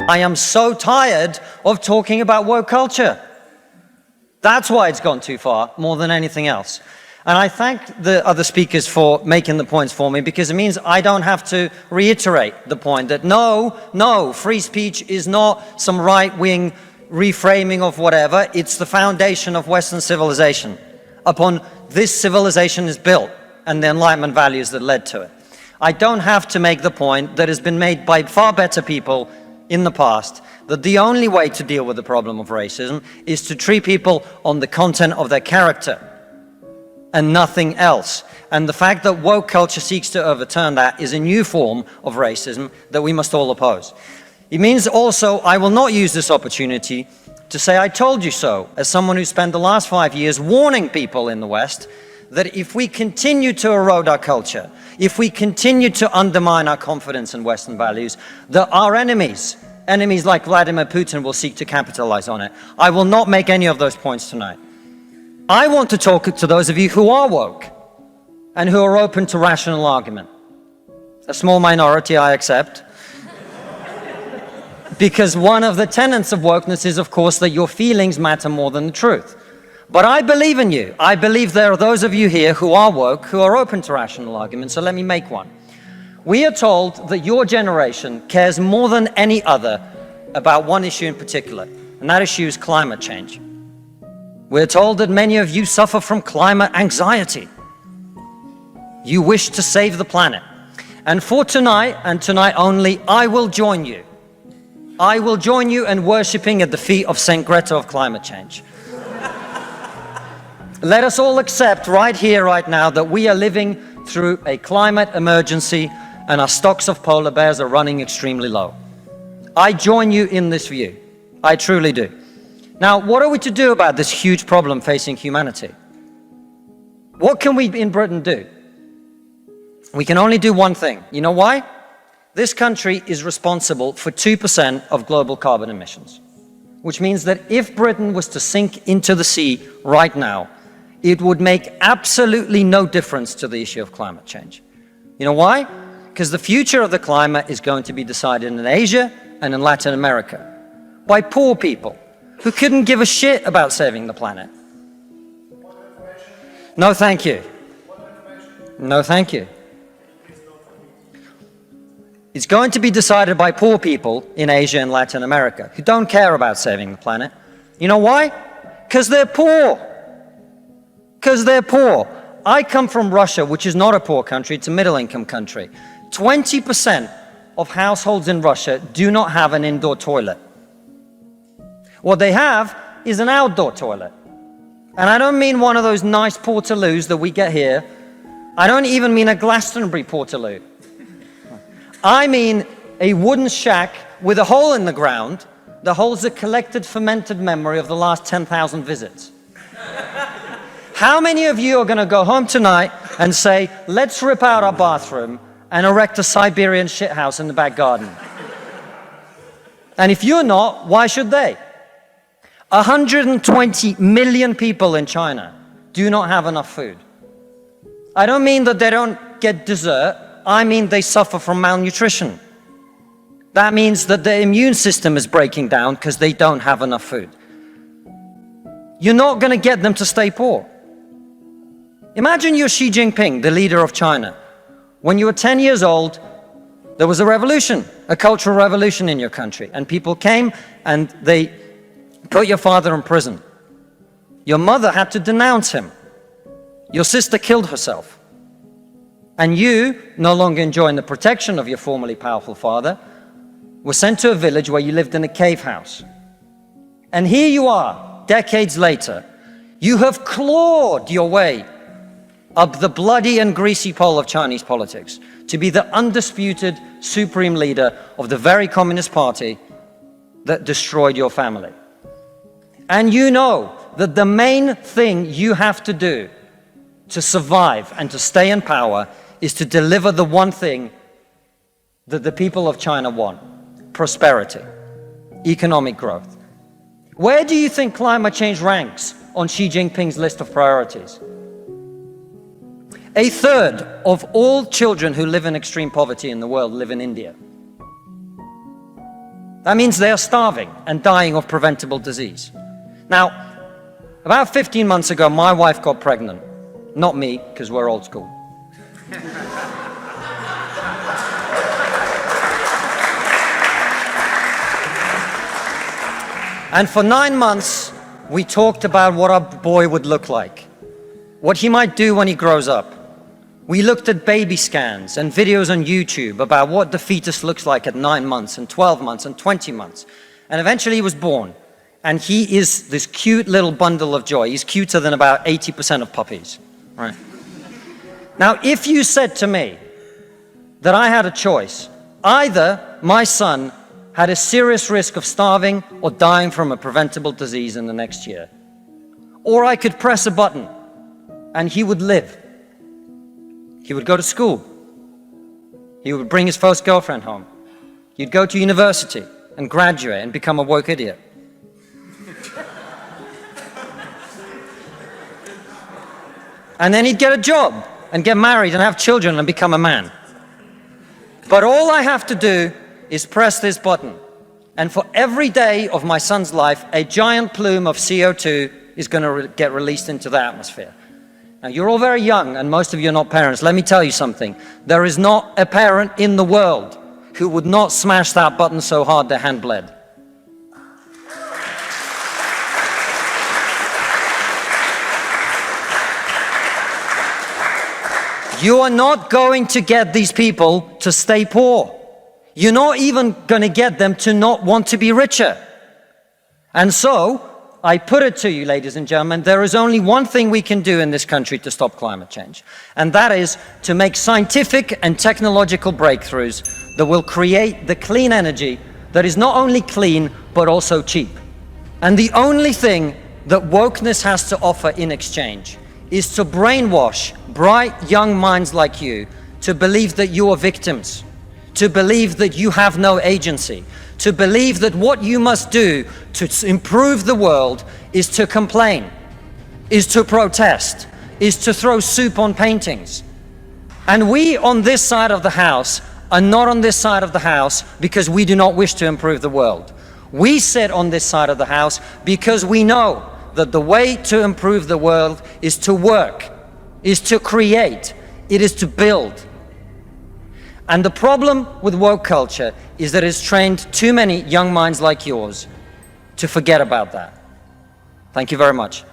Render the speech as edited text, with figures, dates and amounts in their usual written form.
I am so tired of talking about woke culture. That's why it's gone too far, more than anything else. And I thank the other speakers for making the points for me, because it means I don't have to reiterate the point that no, free speech is not some right-wing reframing of whatever. It's the foundation of Western civilization. Upon this civilization is built, and the Enlightenment values that led to it. I don't have to make the point that has been made by far better people in the past, that the only way to deal with the problem of racism is to treat people on the content of their character and nothing else. And the fact that woke culture seeks to overturn that is a new form of racism that we must all oppose. It means also I will not use this opportunity to say I told you so, as someone who spent the last 5 years warning people in the West that if we continue to erode our culture, if we continue to undermine our confidence in Western values, that our enemies like Vladimir Putin will seek to capitalize on it. I will not make any of those points tonight. I want to talk to those of you who are woke and who are open to rational argument. A small minority, I accept. Because one of the tenets of wokeness is, of course, that your feelings matter more than the truth. But I believe in you. I believe there are those of you here who are woke, who are open to rational argument, so let me make one. We are told that your generation cares more than any other about one issue in particular, and that issue is climate change. We're told that many of you suffer from climate anxiety. You wish to save the planet. And for tonight, and tonight only, I will join you. I will join you in worshipping at the feet of Saint Greta of climate change. Let us all accept right here, right now, that we are living through a climate emergency and our stocks of polar bears are running extremely low. I join you in this view. I truly do. Now, what are we to do about this huge problem facing humanity? What can we in Britain do? We can only do one thing. You know why? This country is responsible for 2% of global carbon emissions, which means that if Britain was to sink into the sea right now, it would make absolutely no difference to the issue of climate change. You know why? Because the future of the climate is going to be decided in Asia and in Latin America by poor people who couldn't give a shit about saving the planet. No, thank you. No, thank you. It's going to be decided by poor people in Asia and Latin America who don't care about saving the planet. You know why? Because they're poor. Because they're poor. I come from Russia, which is not a poor country, it's a middle-income country. 20% of households in Russia do not have an indoor toilet. What they have is an outdoor toilet. And I don't mean one of those nice portaloos that we get here. I don't even mean a Glastonbury portaloo. I mean a wooden shack with a hole in the ground that holds a collected fermented memory of the last 10,000 visits. How many of you are going to go home tonight and say, let's rip out our bathroom and erect a Siberian shithouse in the back garden? And if you're not, why should they? 120 million people in China do not have enough food. I don't mean that they don't get dessert. I mean they suffer from malnutrition. That means that their immune system is breaking down because they don't have enough food. You're not going to get them to stay poor. Imagine you're Xi Jinping, the leader of China. When you were 10 years old, there was a revolution, a cultural revolution in your country, and people came and they put your father in prison. Your mother had to denounce him. Your sister killed herself. And you, no longer enjoying the protection of your formerly powerful father, were sent to a village where you lived in a cave house. And here you are, decades later. You have clawed your way up the bloody and greasy pole of Chinese politics to be the undisputed supreme leader of the very Communist Party that destroyed your family. And you know that the main thing you have to do to survive and to stay in power is to deliver the one thing that the people of China want: prosperity, economic growth. Where do you think climate change ranks on Xi Jinping's list of priorities? A third of all children who live in extreme poverty in the world live in India. That means they are starving and dying of preventable disease. Now, about 15 months ago, my wife got pregnant. Not me, because we're old school. And for 9 months, we talked about what our boy would look like, what he might do when he grows up. We looked at baby scans and videos on YouTube about what the fetus looks like at 9 months and 12 months and 20 months. And eventually he was born. And he is this cute little bundle of joy. He's cuter than about 80% of puppies, right? Now, if you said to me that I had a choice, either my son had a serious risk of starving or dying from a preventable disease in the next year, or I could press a button and he would live. He would go to school. He would bring his first girlfriend home. He'd go to university and graduate and become a woke idiot. And then he'd get a job and get married and have children and become a man. But all I have to do is press this button. And for every day of my son's life, a giant plume of CO2 is going to get released into the atmosphere. Now, you're all very young, and most of you are not parents. Let me tell you something. There is not a parent in the world who would not smash that button so hard their hand bled. You are not going to get these people to stay poor. You're not even going to get them to not want to be richer. And so, I put it to you, ladies and gentlemen, there is only one thing we can do in this country to stop climate change. And that is to make scientific and technological breakthroughs that will create the clean energy that is not only clean, but also cheap. And the only thing that wokeness has to offer in exchange is to brainwash bright young minds like you to believe that you are victims, to believe that you have no agency, to believe that what you must do to improve the world is to complain, is to protest, is to throw soup on paintings. And we on this side of the house are not on this side of the house because we do not wish to improve the world. We sit on this side of the house because we know that the way to improve the world is to work, is to create, it is to build. And the problem with woke culture is that it's trained too many young minds like yours to forget about that. Thank you very much.